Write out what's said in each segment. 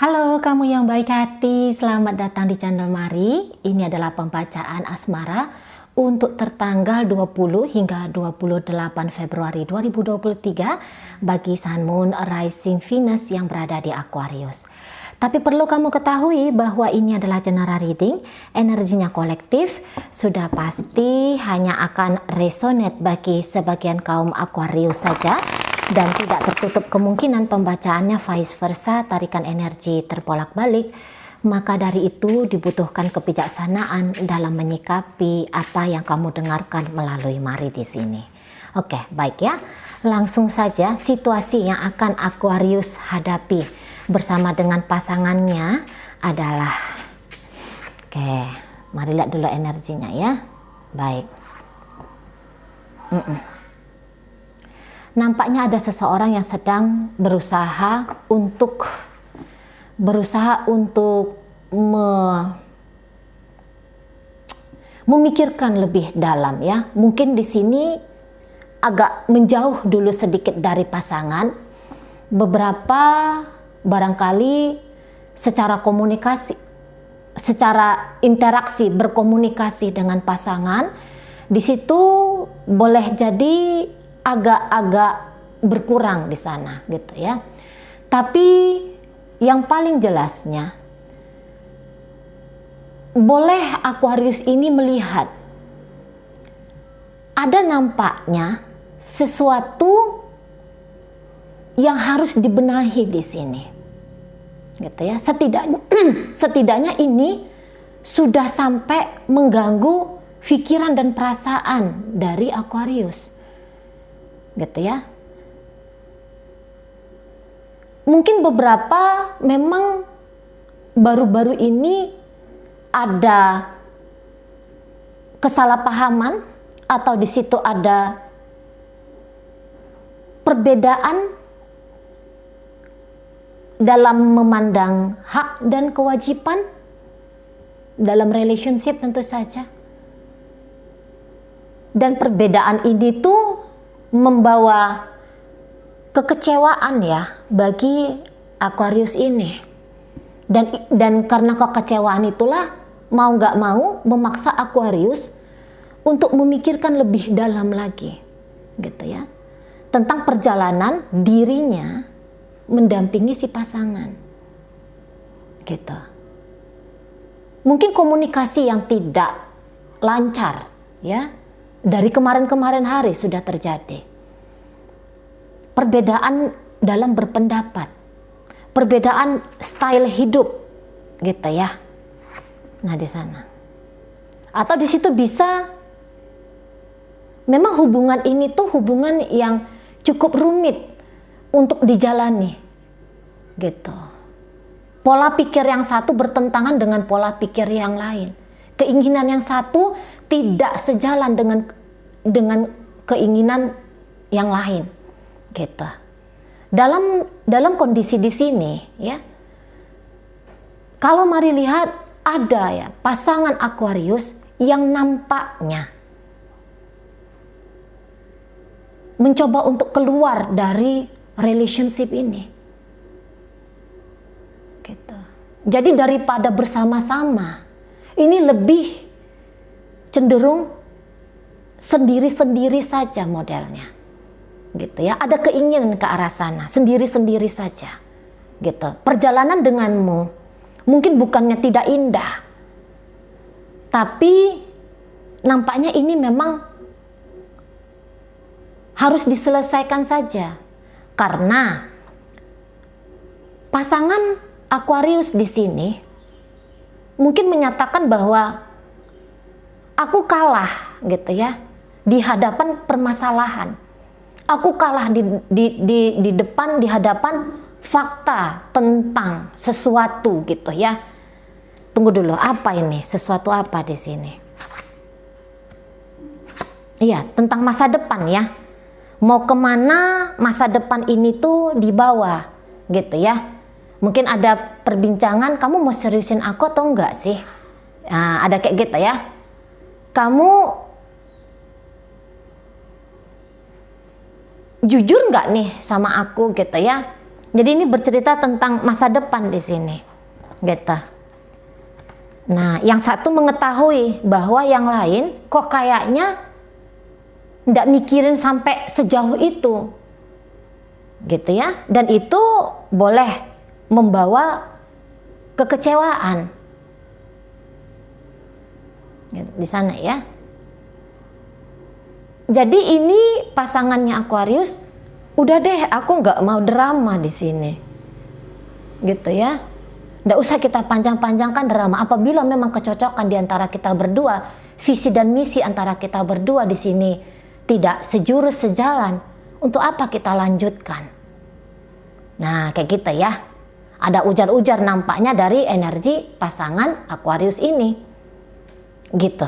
Halo kamu yang baik hati, selamat datang di channel Mari. Ini adalah pembacaan asmara untuk tertanggal 20 hingga 28 Februari 2023 bagi Sun, Moon, Rising, Venus yang berada di Aquarius. Tapi perlu kamu ketahui bahwa ini adalah general reading, energinya kolektif, sudah pasti hanya akan resonate bagi sebagian kaum Aquarius saja. Dan tidak tertutup kemungkinan pembacaannya vice versa, tarikan energi terbolak-balik. Maka dari itu dibutuhkan kebijaksanaan dalam menyikapi apa yang kamu dengarkan melalui Mari di sini. Oke, baik ya. Langsung saja situasi yang akan Aquarius hadapi bersama dengan pasangannya adalah. Oke, mari lihat dulu energinya ya. Baik. Nampaknya ada seseorang yang sedang berusaha untuk memikirkan lebih dalam ya. Mungkin di sini agak menjauh dulu sedikit dari pasangan. Beberapa barangkali secara komunikasi, secara interaksi berkomunikasi dengan pasangan, di situ boleh jadi agak-agak berkurang di sana gitu ya. Tapi yang paling jelasnya, boleh Aquarius ini melihat ada nampaknya sesuatu yang harus dibenahi di sini. Gitu ya. Setidaknya ini sudah sampai mengganggu pikiran dan perasaan dari Aquarius. Gitu ya. Mungkin beberapa memang baru-baru ini ada kesalahpahaman atau di situ ada perbedaan dalam memandang hak dan kewajiban dalam relationship tentu saja. Dan perbedaan ini tuh membawa kekecewaan ya bagi Aquarius ini, dan karena kekecewaan itulah mau nggak mau memaksa Aquarius untuk memikirkan lebih dalam lagi gitu ya, tentang perjalanan dirinya mendampingi si pasangan gitu. Mungkin komunikasi yang tidak lancar ya dari kemarin-kemarin hari sudah terjadi. Perbedaan dalam berpendapat, perbedaan style hidup, gitu ya. Nah di sana, atau di situ bisa, memang hubungan ini tuh hubungan yang cukup rumit untuk dijalani, gitu. Pola pikir yang satu bertentangan dengan pola pikir yang lain. Keinginan yang satu tidak sejalan dengan keinginan yang lain, gitu. Dalam kondisi di sini ya, kalau mari lihat ada ya pasangan Aquarius yang nampaknya mencoba untuk keluar dari relationship ini, gitu. Jadi daripada bersama-sama, ini lebih cenderung sendiri-sendiri saja modelnya, gitu ya. Ada keinginan ke arah sana, sendiri-sendiri saja, gitu. Perjalanan denganmu mungkin bukannya tidak indah, tapi nampaknya ini memang harus diselesaikan saja, karena pasangan Aquarius di sini mungkin menyatakan bahwa aku kalah gitu ya di hadapan permasalahan. Aku kalah di depan, di hadapan fakta tentang sesuatu gitu ya. Tunggu dulu, apa ini? Sesuatu apa di sini? Iya, tentang masa depan ya. Mau kemana masa depan ini tuh dibawa gitu ya. Mungkin ada perbincangan, kamu mau seriusin aku atau enggak sih? Nah, ada kayak gitu ya. Kamu jujur nggak nih sama aku gitu ya? Jadi ini bercerita tentang masa depan di sini, gitu. Nah, yang satu mengetahui bahwa yang lain kok kayaknya nggak mikirin sampai sejauh itu, gitu ya. Dan itu boleh membawa kekecewaan di sana ya. Jadi ini pasangannya Aquarius, udah deh, aku nggak mau drama di sini, gitu ya. Nggak usah kita panjang-panjangkan drama. Apabila memang kecocokan di antara kita berdua, visi dan misi antara kita berdua di sini tidak sejurus sejalan, untuk apa kita lanjutkan? Nah, kayak gitu ya. Ada ujar-ujar nampaknya dari energi pasangan Aquarius ini, gitu.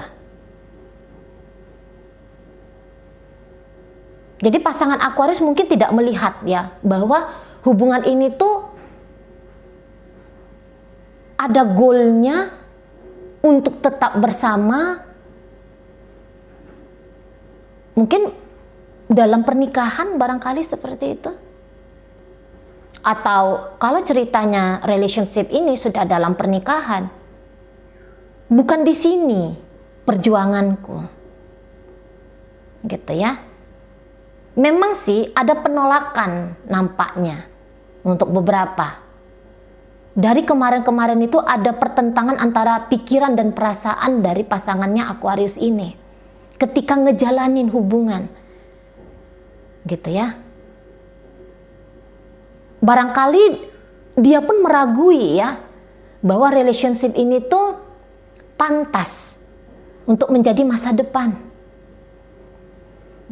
Jadi pasangan Aquarius mungkin tidak melihat ya bahwa hubungan ini tuh ada goalnya untuk tetap bersama. Mungkin dalam pernikahan barangkali seperti itu. Atau kalau ceritanya relationship ini sudah dalam pernikahan, bukan di sini perjuanganku, gitu ya. Memang sih ada penolakan nampaknya untuk beberapa. Dari kemarin-kemarin itu ada pertentangan antara pikiran dan perasaan dari pasangannya Aquarius ini ketika ngejalanin hubungan, gitu ya. Barangkali dia pun meragui ya bahwa relationship ini tuh pantas untuk menjadi masa depan,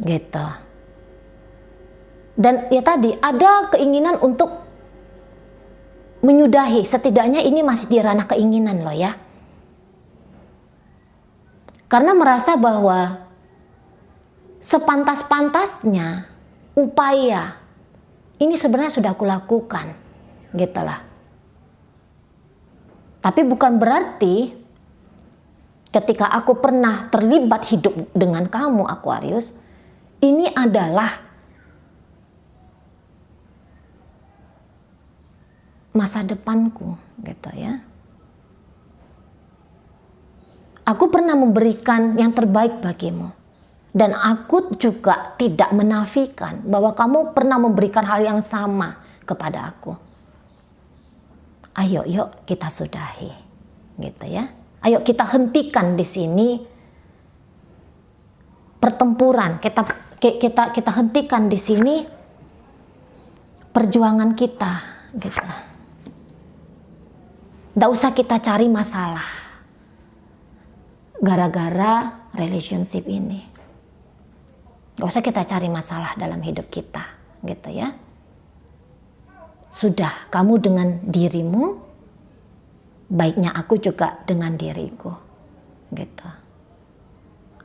gitu. Dan ya tadi ada keinginan untuk menyudahi, setidaknya ini masih di ranah keinginan loh ya. Karena merasa bahwa sepantas-pantasnya upaya ini sebenarnya sudah aku lakukan, gitu lah. Tapi bukan berarti ketika aku pernah terlibat hidup dengan kamu Aquarius, ini adalah masa depanku, gitu ya. Aku pernah memberikan yang terbaik bagimu. Dan aku juga tidak menafikan bahwa kamu pernah memberikan hal yang sama kepada aku. Ayo, yuk kita sudahi, gitu ya. Ayo kita hentikan di sini pertempuran. Kita hentikan di sini perjuangan kita, gitu. Nggak usah kita cari masalah gara-gara relationship ini. Gak usah kita cari masalah dalam hidup kita, gitu ya. Sudah, kamu dengan dirimu, baiknya aku juga dengan diriku, gitu.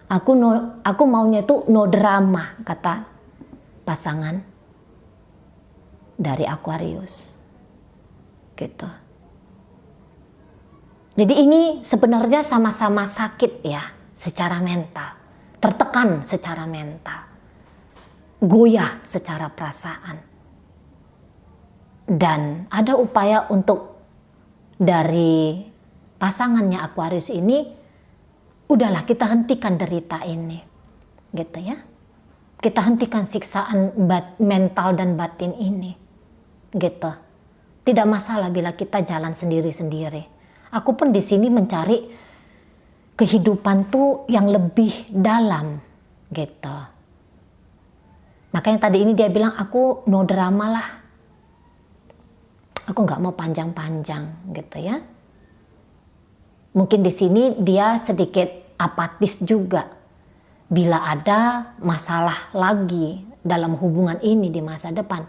Aku maunya itu no drama, kata pasangan dari Aquarius, gitu. Jadi ini sebenarnya sama-sama sakit ya, secara mental. Tertekan secara mental, goyah secara perasaan, dan ada upaya untuk dari pasangannya Aquarius ini, udahlah kita hentikan derita ini, gitu ya. Kita hentikan siksaan mental dan batin ini, gitu. Tidak masalah bila kita jalan sendiri-sendiri. Aku pun di sini mencari kehidupan tuh yang lebih dalam, gitu. Makanya tadi ini dia bilang aku no drama lah. Aku nggak mau panjang-panjang, gitu ya. Mungkin di sini dia sedikit apatis juga. Bila ada masalah lagi dalam hubungan ini di masa depan,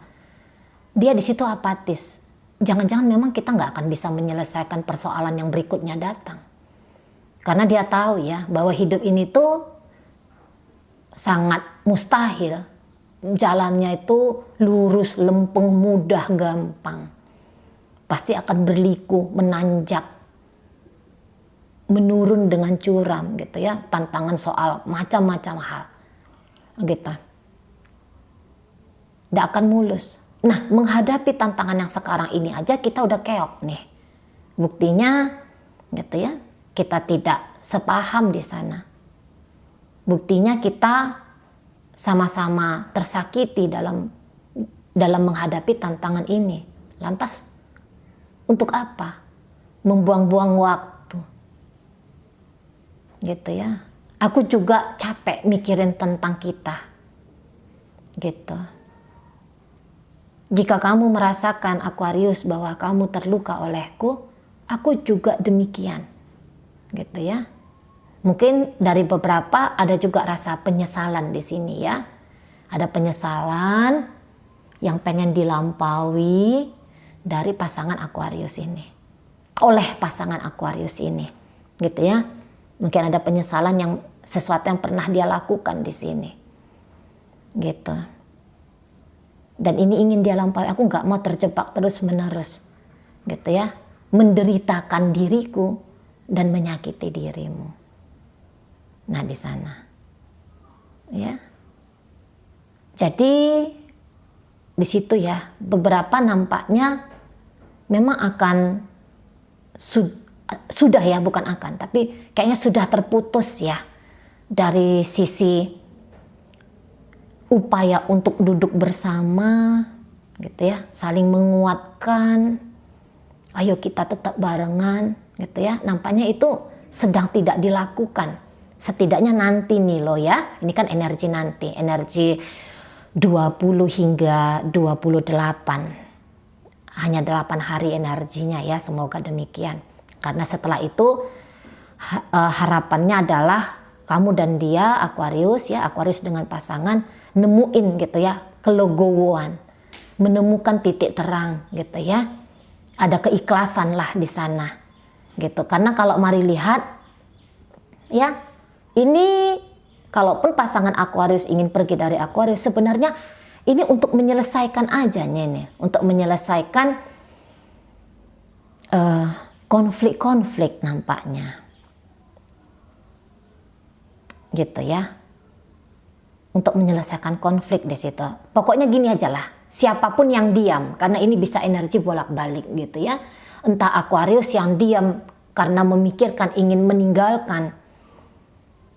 dia di situ apatis. Jangan-jangan memang kita nggak akan bisa menyelesaikan persoalan yang berikutnya datang. Karena dia tahu ya bahwa hidup ini tuh sangat mustahil. Jalannya itu lurus, lempeng, mudah, gampang. Pasti akan berliku, menanjak, menurun dengan curam, gitu ya. Tantangan soal macam-macam hal, gitu. Tidak akan mulus. Nah, menghadapi tantangan yang sekarang ini aja kita udah keok nih. Buktinya gitu ya, kita tidak sepaham di sana. Buktinya kita sama-sama tersakiti dalam menghadapi tantangan ini. Lantas untuk apa? Membuang-buang waktu. Gitu ya. Aku juga capek mikirin tentang kita. Gitu. Jika kamu merasakan Aquarius bahwa kamu terluka olehku, aku juga demikian. Gitu ya. Mungkin dari beberapa ada juga rasa penyesalan di sini ya. Ada penyesalan yang pengen dilampaui dari pasangan Aquarius ini. Oleh pasangan Aquarius ini. Gitu ya. Mungkin ada penyesalan yang sesuatu yang pernah dia lakukan di sini. Gitu. Dan ini ingin dia lampaui. Aku nggak mau terjebak terus-menerus. Gitu ya. Menderitakan diriku dan menyakiti dirimu. Nah, di sana. Ya. Jadi di situ ya, beberapa nampaknya memang akan sudah ya, bukan akan, tapi kayaknya sudah terputus ya dari sisi upaya untuk duduk bersama gitu ya, saling menguatkan, ayo kita tetap barengan gitu ya. Nampaknya itu sedang tidak dilakukan. Setidaknya nanti nih loh ya. Ini kan energi nanti, energi 20 hingga 28. Hanya 8 hari energinya ya, semoga demikian. Karena setelah itu harapannya adalah kamu dan dia Aquarius ya, Aquarius dengan pasangan nemuin gitu ya kelegowoan, menemukan titik terang gitu ya. Ada keikhlasan lah di sana gitu. Karena kalau mari lihat ya, ini kalaupun pasangan Aquarius ingin pergi dari Aquarius, sebenarnya ini untuk menyelesaikan aja nih, untuk menyelesaikan konflik-konflik nampaknya. Gitu ya. Untuk menyelesaikan konflik di situ. Pokoknya gini aja lah, siapapun yang diam, karena ini bisa energi bolak-balik gitu ya. Entah Aquarius yang diam karena memikirkan ingin meninggalkan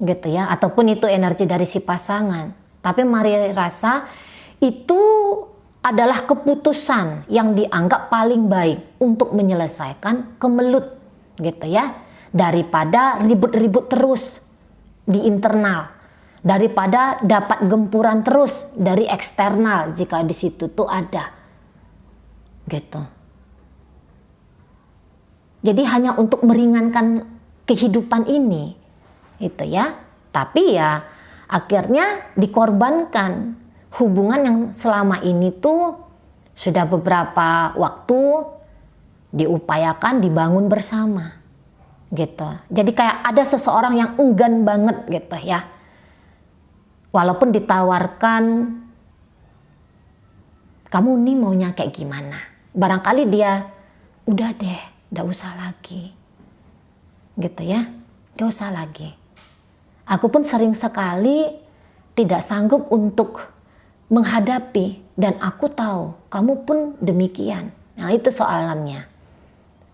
gitu ya, ataupun itu energi dari si pasangan. Tapi mari rasa itu adalah keputusan yang dianggap paling baik untuk menyelesaikan kemelut gitu ya, daripada ribut-ribut terus di internal, daripada dapat gempuran terus dari eksternal jika di situ tuh ada gitu. Jadi hanya untuk meringankan kehidupan ini itu ya, tapi ya akhirnya dikorbankan hubungan yang selama ini tuh sudah beberapa waktu diupayakan dibangun bersama gitu. Jadi kayak ada seseorang yang enggan banget gitu ya, walaupun ditawarkan kamu nih maunya kayak gimana, barangkali dia udah deh, gak usah lagi gitu ya, gak usah lagi. Aku pun sering sekali tidak sanggup untuk menghadapi, dan aku tahu kamu pun demikian. Nah, itu soalannya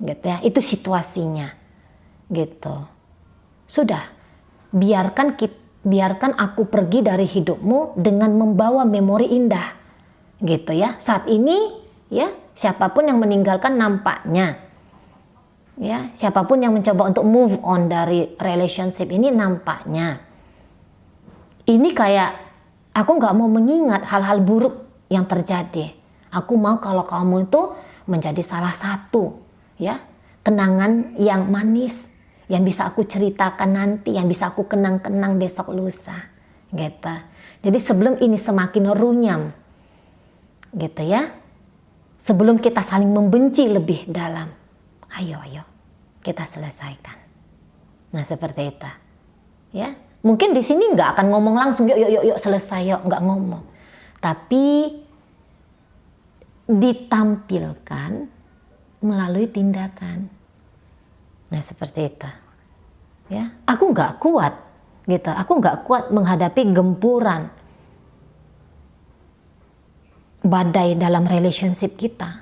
gitu ya, itu situasinya gitu. Sudah, biarkan aku pergi dari hidupmu dengan membawa memori indah gitu ya. Saat ini ya, siapapun yang meninggalkan nampaknya ya, siapapun yang mencoba untuk move on dari relationship ini nampaknya ini kayak aku nggak mau mengingat hal-hal buruk yang terjadi. Aku mau kalau kamu itu menjadi salah satu ya kenangan yang manis yang bisa aku ceritakan nanti, yang bisa aku kenang-kenang besok lusa gitu. Jadi sebelum ini semakin runyam gitu ya, sebelum kita saling membenci lebih dalam, ayo kita selesaikan. Nah, seperti itu ya. Mungkin di sini nggak akan ngomong langsung yuk selesai, yuk, nggak ngomong, tapi ditampilkan melalui tindakan. Nah, seperti itu ya. Aku nggak kuat gitu, aku nggak kuat menghadapi gempuran badai dalam relationship kita,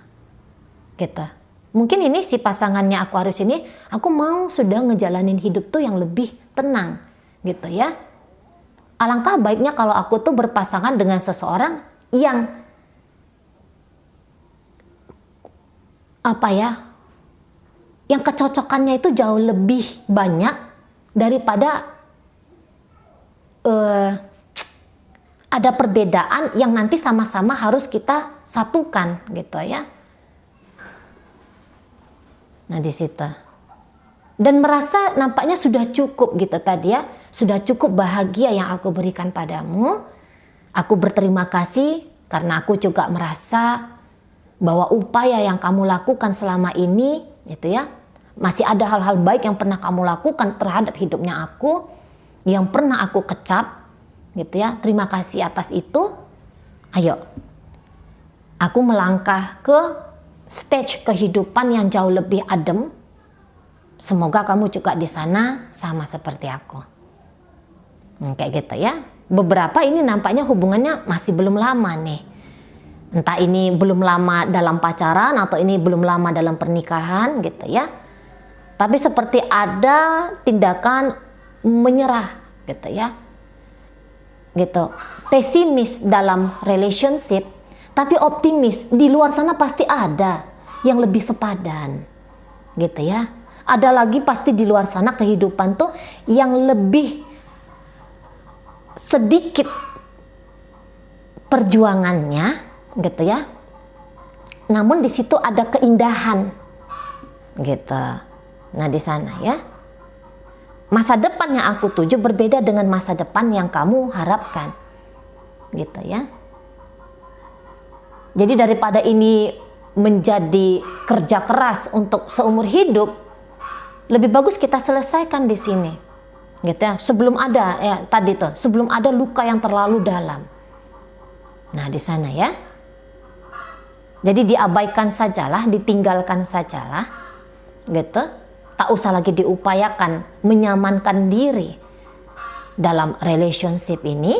gitu. Mungkin ini si pasangannya Aquarius ini, aku mau sudah ngejalanin hidup tuh yang lebih tenang, gitu ya. Alangkah baiknya kalau aku tuh berpasangan dengan seseorang yang yang kecocokannya itu jauh lebih banyak daripada ada perbedaan yang nanti sama-sama harus kita satukan, gitu ya. Nah di situ. Dan merasa nampaknya sudah cukup gitu tadi ya. Sudah cukup bahagia yang aku berikan padamu. Aku berterima kasih karena aku juga merasa bahwa upaya yang kamu lakukan selama ini gitu ya, masih ada hal-hal baik yang pernah kamu lakukan terhadap hidupnya aku, yang pernah aku kecap gitu ya. Terima kasih atas itu. Ayo, aku melangkah ke stage kehidupan yang jauh lebih adem. Semoga kamu juga di sana sama seperti aku. Kayak gitu ya. Beberapa ini nampaknya hubungannya masih belum lama nih. Entah ini belum lama dalam pacaran atau ini belum lama dalam pernikahan gitu ya. Tapi seperti ada tindakan menyerah gitu ya. Gitu. Pesimis dalam relationship, tapi optimis. Di luar sana pasti ada yang lebih sepadan. Gitu ya. Ada lagi pasti di luar sana kehidupan tuh yang lebih sedikit perjuangannya gitu ya. Namun di situ ada keindahan gitu. Nah di sana ya. Masa depan yang aku tuju berbeda dengan masa depan yang kamu harapkan. Gitu ya. Jadi daripada ini menjadi kerja keras untuk seumur hidup, lebih bagus kita selesaikan di sini. Gitu ya. Sebelum ada tadi tuh, sebelum ada luka yang terlalu dalam. Nah, di sana ya. Jadi diabaikan sajalah, ditinggalkan sajalah. Gitu. Tak usah lagi diupayakan menyamankan diri dalam relationship ini,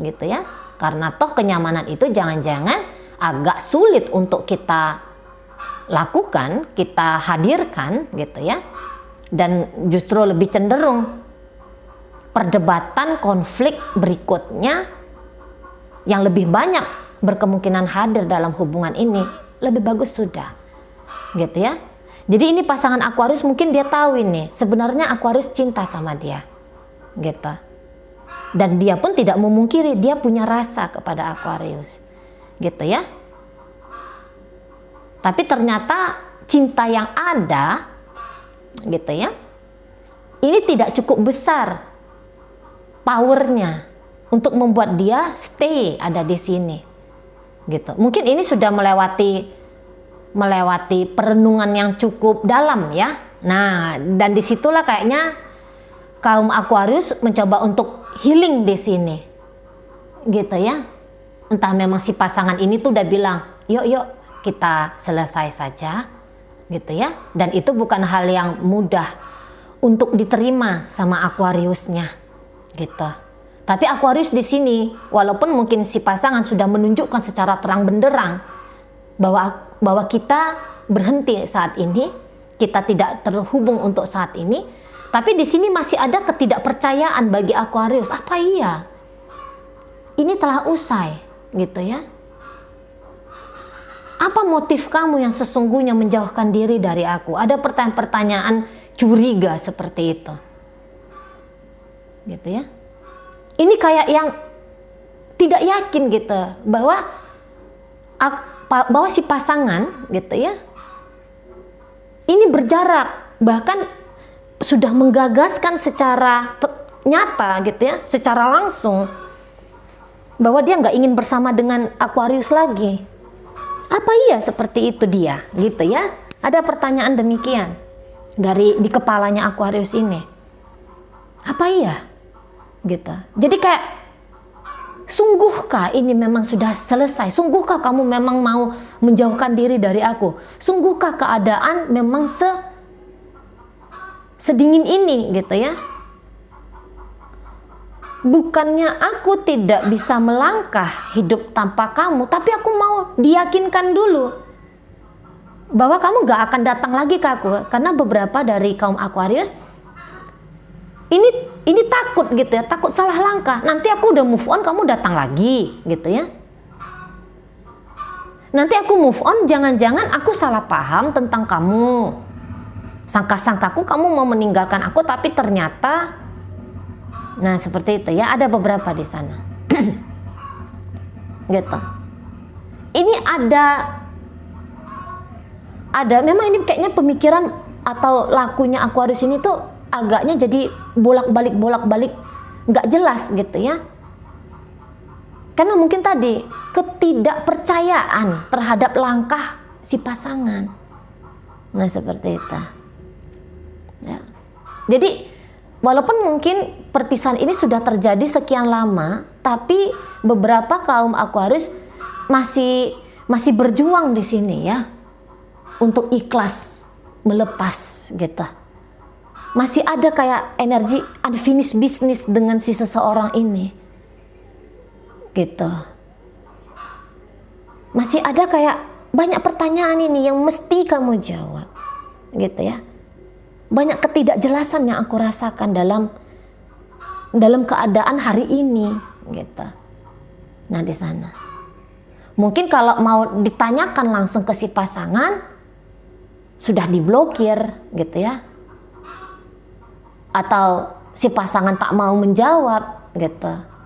gitu ya. Karena toh kenyamanan itu jangan-jangan agak sulit untuk kita lakukan, kita hadirkan, gitu ya. Dan justru lebih cenderung perdebatan konflik berikutnya yang lebih banyak berkemungkinan hadir dalam hubungan ini, lebih bagus sudah, gitu ya. Jadi ini pasangan Aquarius mungkin dia tahu ini sebenarnya Aquarius cinta sama dia, gitu. Dan dia pun tidak memungkiri dia punya rasa kepada Aquarius, gitu ya. Tapi ternyata cinta yang ada, gitu ya, ini tidak cukup besar powernya untuk membuat dia stay ada di sini, gitu. Mungkin ini sudah melewati perenungan yang cukup dalam ya. Nah, dan disitulah kayaknya kaum Aquarius mencoba untuk healing di sini, gitu ya. Entah memang si pasangan ini tuh udah bilang, yuk kita selesai saja, gitu ya. Dan itu bukan hal yang mudah untuk diterima sama Aquariusnya, gitu. Tapi Aquarius di sini, walaupun mungkin si pasangan sudah menunjukkan secara terang benderang bahwa kita berhenti saat ini, kita tidak terhubung untuk saat ini, tapi di sini masih ada ketidakpercayaan bagi Aquarius. Apa iya? Ini telah usai, gitu ya. Apa motif kamu yang sesungguhnya menjauhkan diri dari aku? Ada pertanyaan-pertanyaan curiga seperti itu, gitu ya. Ini kayak yang tidak yakin gitu bahwa si pasangan gitu ya ini berjarak, bahkan sudah menggagaskan secara nyata gitu ya, secara langsung bahwa dia nggak ingin bersama dengan Aquarius lagi. Apa iya seperti itu dia gitu ya? Ada pertanyaan demikian di kepalanya Aquarius ini. Apa iya? Gitu. Jadi kayak, sungguhkah ini memang sudah selesai? Sungguhkah kamu memang mau menjauhkan diri dari aku? Sungguhkah keadaan memang sedingin ini gitu ya? bukannya aku tidak bisa melangkah hidup tanpa kamu, tapi aku mau diyakinkan dulu bahwa kamu gak akan datang lagi ke aku. Karena beberapa dari kaum Aquarius ini takut gitu ya, takut salah langkah. Nanti aku udah move on, kamu datang lagi gitu ya. Nanti aku move on, jangan-jangan aku salah paham tentang kamu. Sangka-sangkaku kamu mau meninggalkan aku, tapi ternyata, nah seperti itu ya, ada beberapa di sana. Gitu. Ini ada memang ini kayaknya pemikiran atau lakunya Aquarius ini tuh agaknya jadi bolak-balik nggak jelas gitu ya. Karena mungkin tadi ketidakpercayaan terhadap langkah si pasangan. Nah seperti itu ya. Jadi walaupun mungkin perpisahan ini sudah terjadi sekian lama, tapi beberapa kaum Aquarius masih berjuang di sini ya, untuk ikhlas melepas gitu. Masih ada kayak energi unfinished business dengan si seseorang ini gitu. Masih ada kayak banyak pertanyaan ini yang mesti kamu jawab gitu ya. Banyak ketidakjelasan yang aku rasakan dalam keadaan hari ini gitu. Nah di sana mungkin kalau mau ditanyakan langsung ke si pasangan sudah diblokir gitu ya, atau si pasangan tak mau menjawab gitu.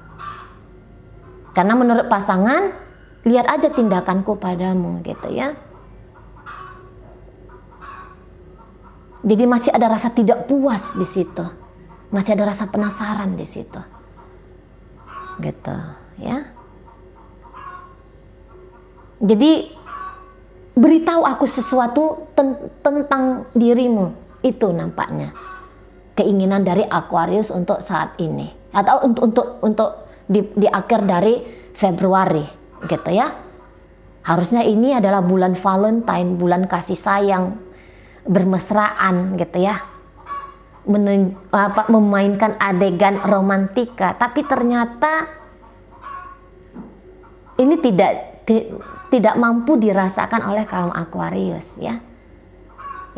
Karena menurut pasangan, lihat aja tindakanku padamu gitu ya. Jadi masih ada rasa tidak puas di situ, masih ada rasa penasaran di situ, gitu ya. Jadi beritahu aku sesuatu tentang dirimu, itu nampaknya keinginan dari Aquarius untuk saat ini, atau untuk di akhir dari Februari gitu ya. Harusnya ini adalah bulan Valentine, bulan kasih sayang, bermesraan gitu ya, memainkan adegan romantika, tapi ternyata ini tidak mampu dirasakan oleh kaum Aquarius ya.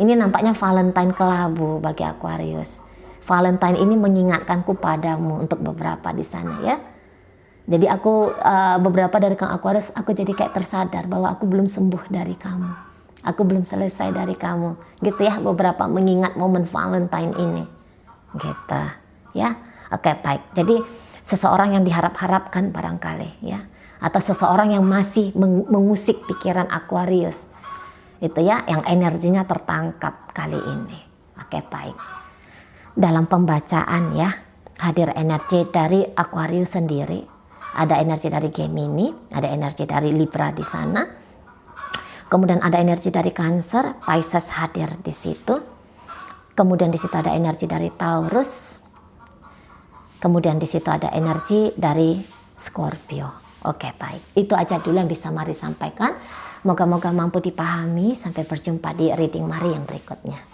Ini nampaknya Valentine kelabu bagi Aquarius. Valentine ini mengingatkanku padamu untuk beberapa di sana ya. Jadi aku beberapa dari kaum Aquarius, aku jadi kayak tersadar bahwa aku belum sembuh dari kamu, aku belum selesai dari kamu gitu ya. Beberapa mengingat momen Valentine ini gitu ya. Oke baik, jadi seseorang yang diharap-harapkan barangkali ya, atau seseorang yang masih mengusik pikiran Aquarius itu ya, yang energinya tertangkap kali ini. Oke baik, dalam pembacaan ya, hadir energi dari Aquarius sendiri. Ada energi dari Gemini, ada energi dari Libra di sana. Kemudian ada energi dari Cancer, Pisces hadir di situ. Kemudian di situ ada energi dari Taurus. Kemudian di situ ada energi dari Scorpio. Oke, baik. Itu aja dulu yang bisa Mari sampaikan. Moga-moga mampu dipahami. Sampai berjumpa di reading Mari yang berikutnya.